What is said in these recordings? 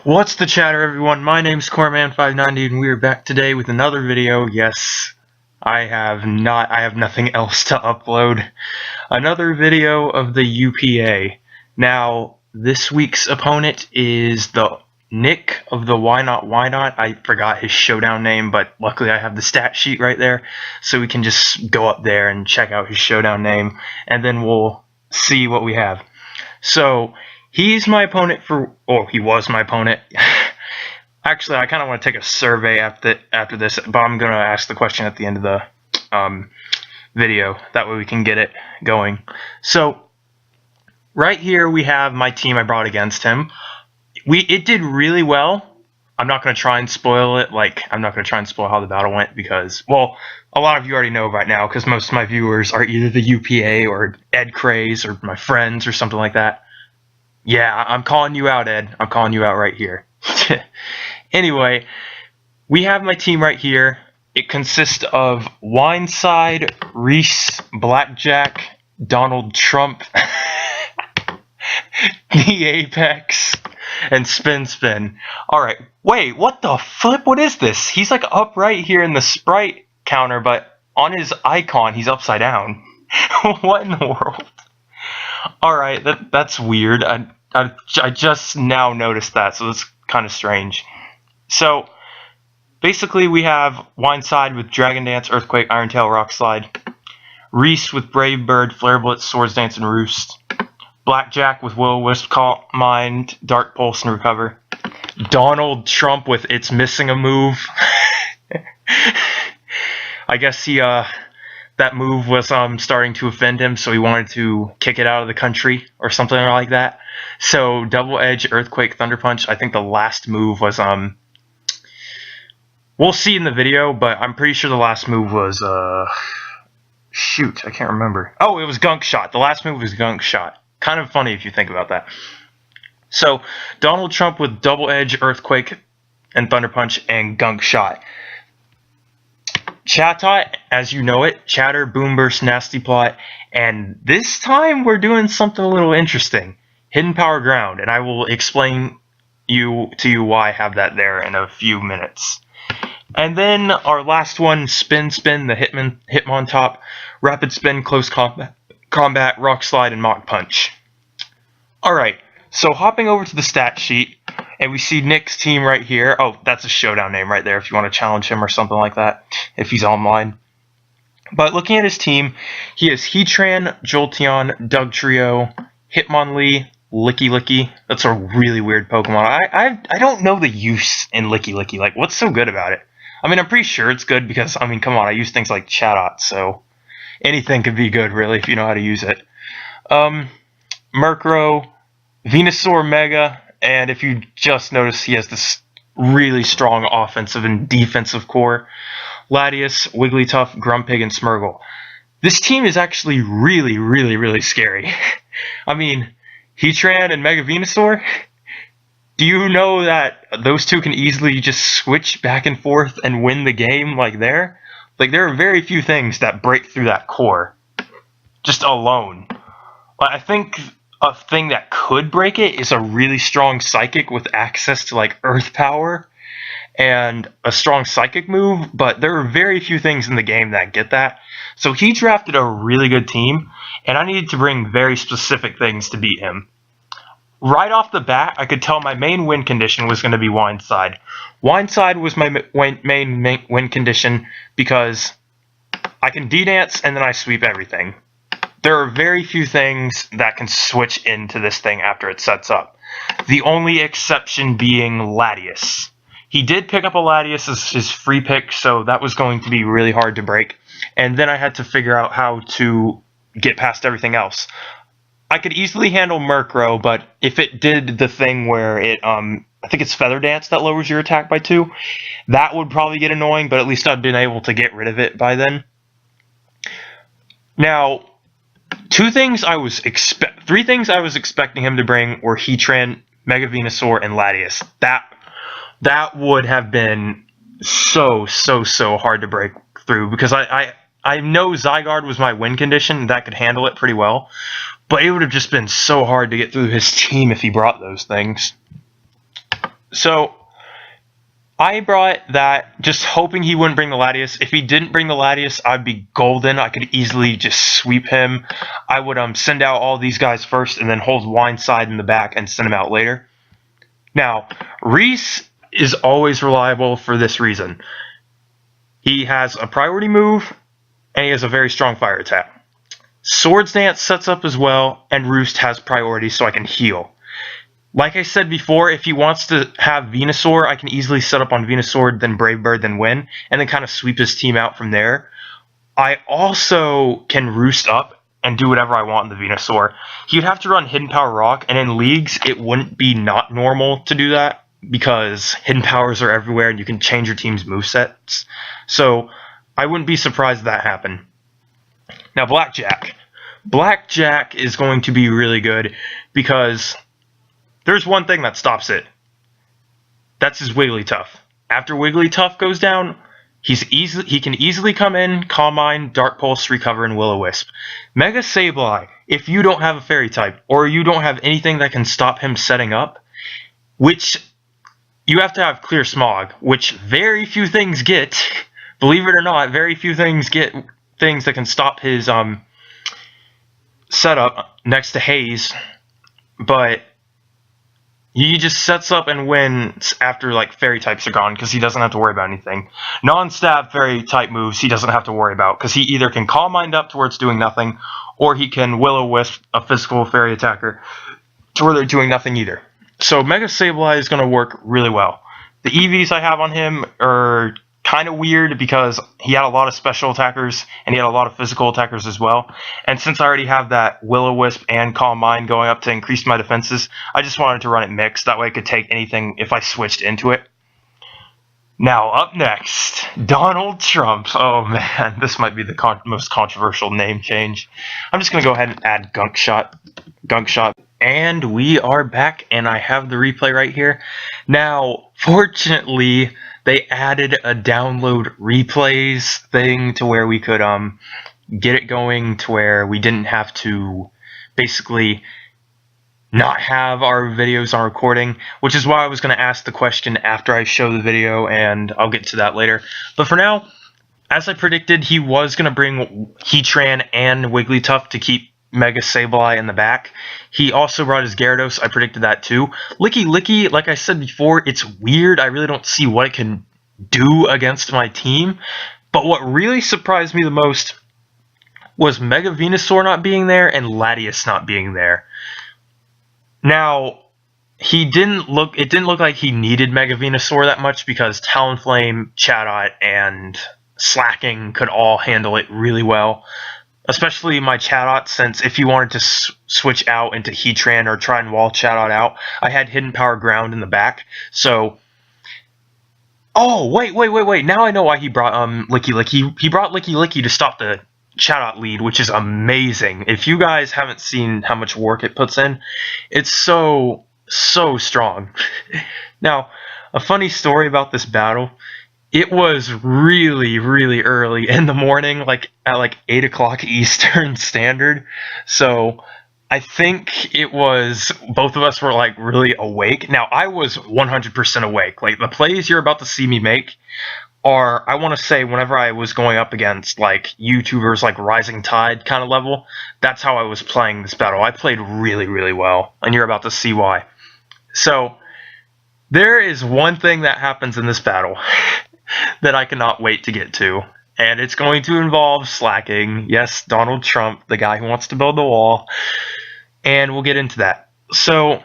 What's the chatter, everyone? My name's Corman590 and we are back today with another video. Yes, I have nothing else to upload. Another video of the UPA. Now, this week's opponent is the Nick of the Whynot Wynats. I forgot his showdown name, but luckily I have the stat sheet right there, so we can just go up there and check out his showdown name, and then we'll see what we have. So, he's my opponent he was my opponent. Actually, I kind of want to take a survey after this, but I'm going to ask the question at the end of the video. That way we can get it going. So, right here we have my team I brought against him. It did really well. I'm not going to try and spoil it. I'm not going to try and spoil how the battle went because, well, a lot of you already know right now because most of my viewers are either the UPA or Ed Craze or my friends or something like that. Yeah, I'm calling you out, Ed. I'm calling you out right here. Anyway, we have my team right here. It consists of Wineside, Reese, Blackjack, Donald Trump, the Apex, and Spin. Alright, wait, what the flip? What is this? He's like up right here in the sprite counter, but on his icon, he's upside down. What in the world? Alright, that's weird. I just now noticed that, so that's kind of strange. So, basically we have Wineside with Dragon Dance, Earthquake, Iron Tail, Rock Slide. Reese with Brave Bird, Flare Blitz, Swords Dance, and Roost. Blackjack with Will-O-Wisp, Calm Mind, Dark Pulse, and Recover. Donald Trump with It's Missing a Move. I guess that move was starting to offend him, so he wanted to kick it out of the country or something like that. So Double Edge, Earthquake, Thunder Punch. I think the last move was we'll see in the video, but I'm pretty sure the last move was shoot, I can't remember. Oh, it was Gunk Shot. The last move was Gunk Shot. Kind of funny if you think about that. So Donald Trump with Double Edge, Earthquake, and Thunder Punch, and Gunk Shot. Chatot, as you know it, Chatter, Boom Burst, Nasty Plot, and this time we're doing something a little interesting. Hidden Power Ground, and I will explain to you why I have that there in a few minutes. And then our last one, Spin, the Hitmon Top, Rapid Spin, Close Combat, Rock Slide, and Mach Punch. Alright, so hopping over to the stat sheet, and we see Nick's team right here. Oh, that's a showdown name right there if you want to challenge him or something like that, if he's online. But looking at his team, he has Heatran, Jolteon, Dugtrio, Hitmonlee, Licky. That's a really weird Pokemon. I don't know the use in Licky. Like, what's so good about it? I mean, I'm pretty sure it's good because, I mean, come on, I use things like Chatot, so anything could be good, really, if you know how to use it. Murkrow, Venusaur Mega, and if you just notice, he has this really strong offensive and defensive core. Latias, Wigglytuff, Grumpig, and Smeargle. This team is actually really scary. I mean, Heatran and Mega Venusaur? Do you know that those two can easily just switch back and forth and win the game like there? Like, there are very few things that break through that core. Just alone. I think a thing that could break it is a really strong Psychic with access to, like, Earth Power and a strong Psychic move, but there are very few things in the game that get that. So he drafted a really good team, and I needed to bring very specific things to beat him. Right off the bat, I could tell my main win condition was going to be Wineside. Wineside was my main win condition because I can D-Dance and then I sweep everything. There are very few things that can switch into this thing after it sets up. The only exception being Latias. He did pick up a Latias as his free pick, so that was going to be really hard to break. And then I had to figure out how to get past everything else. I could easily handle Murkrow, but if it did the thing where it, I think it's Feather Dance that lowers your attack by 2, that would probably get annoying, but at least I'd been able to get rid of it by then. Now, three things I was expecting him to bring were Heatran, Mega Venusaur, and Latias. That would have been so hard to break through because I know Zygarde was my win condition and that could handle it pretty well, but it would have just been so hard to get through his team if he brought those things. So I brought that just hoping he wouldn't bring the Latias. If he didn't bring the Latias, I'd be golden. I could easily just sweep him. I would send out all these guys first and then hold Wynot in the back and send him out later. Now, Reese is always reliable for this reason. He has a priority move, and he has a very strong fire attack. Swords Dance sets up as well, and Roost has priority so I can heal. Like I said before, if he wants to have Venusaur, I can easily set up on Venusaur, then Brave Bird, then win, and then kind of sweep his team out from there. I also can Roost up and do whatever I want in the Venusaur. He'd have to run Hidden Power Rock, and in leagues, it wouldn't be not normal to do that, because Hidden Powers are everywhere, and you can change your team's movesets. So, I wouldn't be surprised if that happened. Now, Blackjack. Blackjack is going to be really good, because there's one thing that stops it. That's his Wigglytuff. After Wigglytuff goes down, he can easily come in, Calm Mind, Dark Pulse, Recover, and Will-O-Wisp. Mega Sableye, if you don't have a Fairy type, or you don't have anything that can stop him setting up, which you have to have Clear Smog, which very few things get. Believe it or not, very few things get things that can stop his setup next to Haze, but he just sets up and wins after like Fairy types are gone because he doesn't have to worry about anything. Non-stab Fairy type moves he doesn't have to worry about because he either can Calm Mind up to where it's doing nothing, or he can Will-O-Wisp a physical Fairy attacker to where they're doing nothing either. So Mega Sableye is going to work really well. The EVs I have on him are kind of weird because he had a lot of special attackers and he had a lot of physical attackers as well. And since I already have that Will-O-Wisp and Calm Mind going up to increase my defenses, I just wanted to run it mixed. That way I could take anything if I switched into it. Now up next, Donald Trump. Oh man, this might be the most controversial name change. I'm just going to go ahead and add Gunk Shot. And we are back, and I have the replay right here. Now, fortunately, they added a download replays thing to where we could get it going to where we didn't have to basically not have our videos on recording, which is why I was going to ask the question after I show the video, and I'll get to that later. But for now, as I predicted, he was going to bring Heatran and Wigglytuff to keep Mega Sableye in the back. He also brought his Gyarados. I predicted that too. Licky, like I said before, it's weird. I really don't see what it can do against my team. But what really surprised me the most was Mega Venusaur not being there and Latias not being there. Now, it didn't look like he needed Mega Venusaur that much because Talonflame, Chatot, and Slaking could all handle it really well. Especially my Chatot, since if you wanted to switch out into Heatran or try and wall Chatot out, I had Hidden Power Ground in the back. So, oh, wait. Now I know why he brought Licky. He brought Licky to stop the Chatot lead, which is amazing. If you guys haven't seen how much work it puts in, it's so strong. Now, a funny story about this battle. It was really early in the morning, like at 8 o'clock Eastern Standard. So I think it was both of us were like really awake. Now I was 100% awake. Like the plays you're about to see me make are, I want to say, whenever I was going up against like YouTubers like Rising Tide kind of level, that's how I was playing this battle. I played really well, and you're about to see why. So there is one thing that happens in this battle that I cannot wait to get to, and it's going to involve Slaking. Yes, Donald Trump, the guy who wants to build the wall, and we'll get into that. So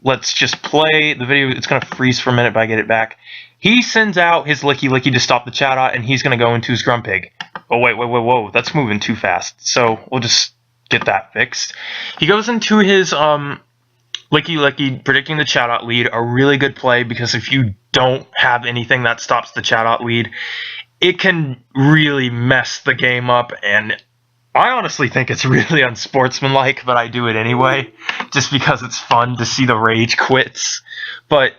let's just play the video. It's going to freeze for a minute, but I get it back. He sends out his Licky to stop the Chatot, and he's going to go into his Grumpig. Oh, whoa, that's moving too fast. So we'll just get that fixed. He goes into his Licky, predicting the Chatot lead, a really good play, because if you don't have anything that stops the Chatot lead, it can really mess the game up, and I honestly think it's really unsportsmanlike, but I do it anyway, just because it's fun to see the rage quits. But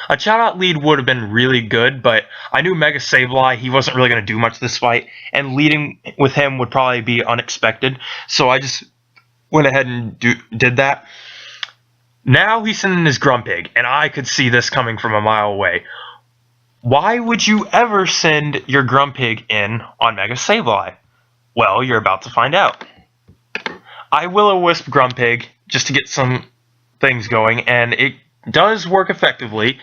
a Chatot lead would have been really good, but I knew Mega Sableye, he wasn't really going to do much this fight, and leading with him would probably be unexpected, so I just went ahead and did that. Now he's sending his Grumpig, and I could see this coming from a mile away. Why would you ever send your Grumpig in on Mega Sableye? Well, you're about to find out. I Will-O-Wisp Grumpig just to get some things going, and it does work effectively.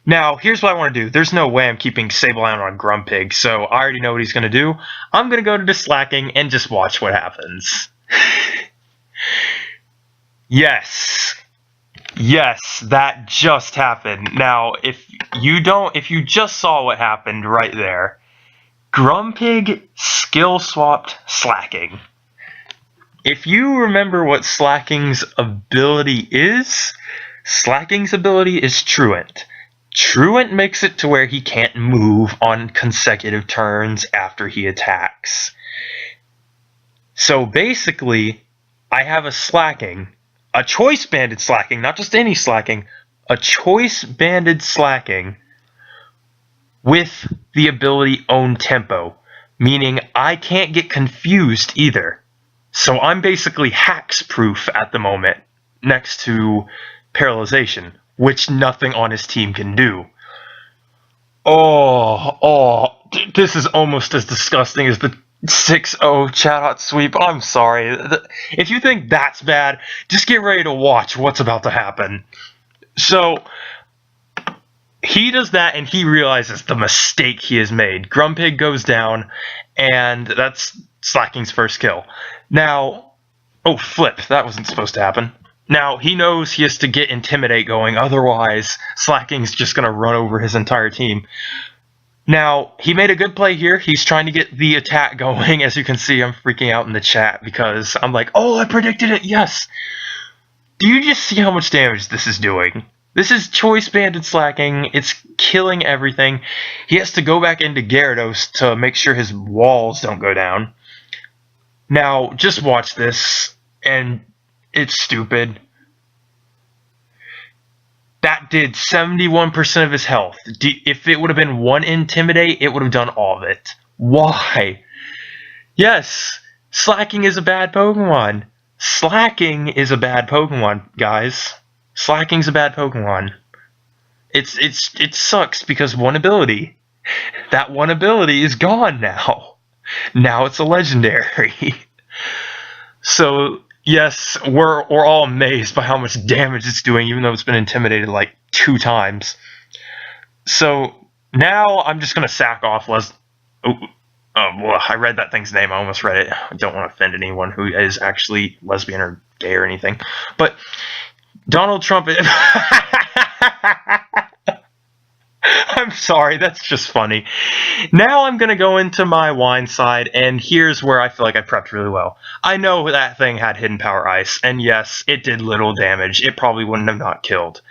Now, here's what I want to do. There's no way I'm keeping Sableye on Grumpig, so I already know what he's going to do. I'm going to go to the Slaking and just watch what happens. Yes. Yes, that just happened. Now, if you just saw what happened right there, Grumpig skill swapped Slaking. If you remember what Slaking's ability is Truant. Truant makes it to where he can't move on consecutive turns after he attacks. So basically, I have a Slaking, a choice banded Slaking, not just any Slaking, a choice banded Slaking with the ability Own Tempo, meaning I can't get confused either. So I'm basically hacks-proof at the moment, next to Paralyzation, which nothing on his team can do. This is almost as disgusting as the 6-0 Chatot sweep. I'm sorry. If you think that's bad, just get ready to watch what's about to happen. So, he does that, and he realizes the mistake he has made. Grumpig goes down, and that's Slaking's first kill. Now, oh, flip, that wasn't supposed to happen. Now, he knows he has to get Intimidate going, otherwise Slaking's just going to run over his entire team. Now, he made a good play here. He's trying to get the attack going. As you can see, I'm freaking out in the chat because I'm like, oh, I predicted it, yes! Do you just see how much damage this is doing? This is choice banded Slaking. It's killing everything. He has to go back into Gyarados to make sure his walls don't go down. Now, just watch this, and it's stupid. That did 71% of his health. If it would have been one Intimidate, it would have done all of it. Why? Yes, Slaking is a bad Pokemon. Slaking is a bad Pokemon, guys. Slaking's a bad Pokemon. It sucks because one ability. That one ability is gone now. Now it's a legendary. So, yes, we're all amazed by how much damage it's doing, even though it's been intimidated like 2 times. So, now I'm just going to sack off I read that thing's name. I almost read it. I don't want to offend anyone who is actually lesbian or gay or anything. But Donald Trump... I'm sorry, that's just funny. Now I'm going to go into my wine side, and here's where I feel like I prepped really well. I know that thing had Hidden Power Ice, and yes, it did little damage. It probably wouldn't have not killed.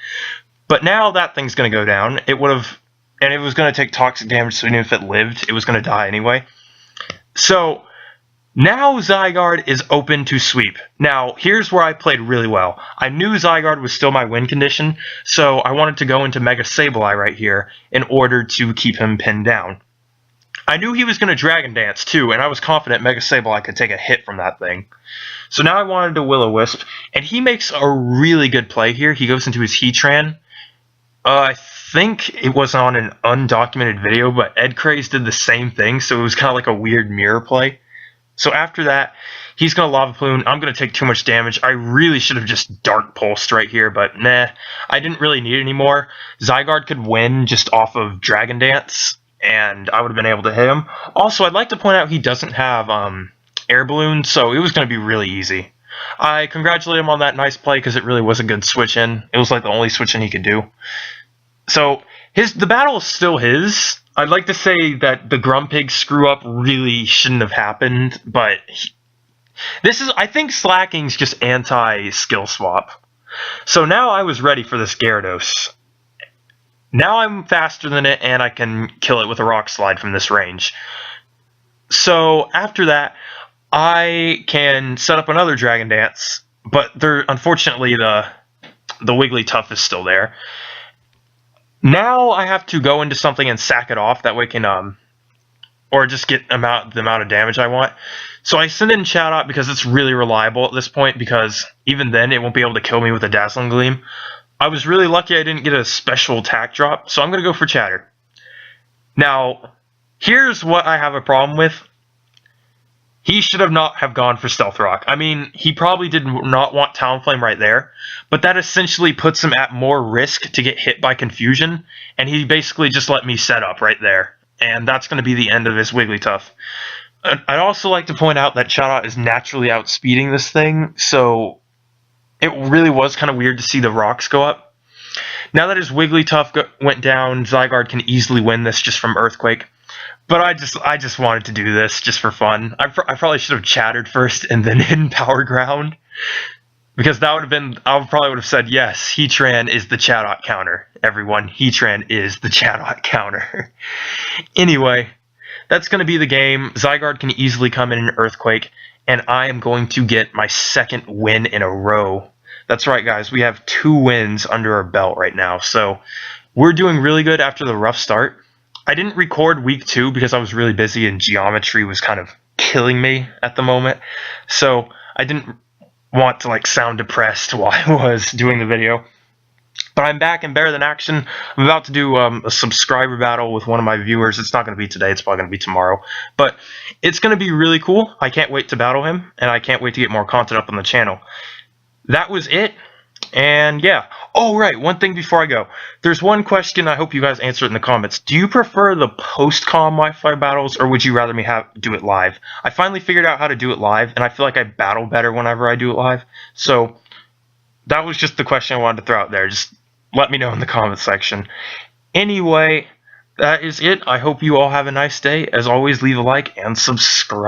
But now that thing's going to go down. It would have, and it was going to take toxic damage, so even if it lived, it was going to die anyway. So now Zygarde is open to sweep. Now, here's where I played really well. I knew Zygarde was still my win condition, so I wanted to go into Mega Sableye right here in order to keep him pinned down. I knew he was going to Dragon Dance too, and I was confident Mega Sableye could take a hit from that thing. So now I wanted to Will-O-Wisp, and he makes a really good play here. He goes into his Heatran. I think it was on an undocumented video, but Ed Craze did the same thing, so it was kind of like a weird mirror play. So after that, he's going to Lava Plume. I'm going to take too much damage. I really should have just Dark Pulsed right here, but nah, I didn't really need it anymore. Zygarde could win just off of Dragon Dance, and I would have been able to hit him. Also, I'd like to point out he doesn't have Air Balloon, so it was going to be really easy. I congratulate him on that nice play because it really was a good switch-in. It was like the only switch-in he could do. So the battle is still his. I'd like to say that the Grumpig screw-up really shouldn't have happened, but I think Slaking's just anti-skill swap. So now I was ready for this Gyarados. Now I'm faster than it, and I can kill it with a Rock Slide from this range. So after that, I can set up another Dragon Dance, but unfortunately the Wigglytuff is still there. Now I have to go into something and sack it off. That way I can or just get the amount of damage I want. So I send in Chatot because it's really reliable at this point, because even then it won't be able to kill me with a Dazzling Gleam. I was really lucky I didn't get a special attack drop, so I'm going to go for Chatter. Now, here's what I have a problem with. He should not have gone for Stealth Rock. I mean, he probably did not want Talonflame right there, but that essentially puts him at more risk to get hit by Confusion, and he basically just let me set up right there. And that's going to be the end of his Wigglytuff. I'd also like to point out that Chatot is naturally outspeeding this thing, so it really was kind of weird to see the rocks go up. Now that his Wigglytuff went down, Zygarde can easily win this just from Earthquake. But I just wanted to do this just for fun. I probably should have chattered first and then hidden Power Ground, because that would have been, I probably would have said, yes, Heatran is the Chatot counter. Everyone, Heatran is the Chatot counter. Anyway, that's going to be the game. Zygarde can easily come in an Earthquake, and I am going to get my second win in a row. That's right, guys. We have 2 wins under our belt right now, so we're doing really good after the rough start. I didn't record week 2 because I was really busy and geometry was kind of killing me at the moment. So I didn't want to sound depressed while I was doing the video. But I'm back and better than action. I'm about to do a subscriber battle with one of my viewers. It's not going to be today. It's probably going to be tomorrow. But it's going to be really cool. I can't wait to battle him, and I can't wait to get more content up on the channel. That was it. And yeah. Oh, right. One thing before I go. There's one question I hope you guys answer it in the comments. Do you prefer the post-com Wi-Fi battles, or would you rather me do it live? I finally figured out how to do it live, and I feel like I battle better whenever I do it live. So that was just the question I wanted to throw out there. Just let me know in the comments section. Anyway, that is it. I hope you all have a nice day. As always, leave a like and subscribe.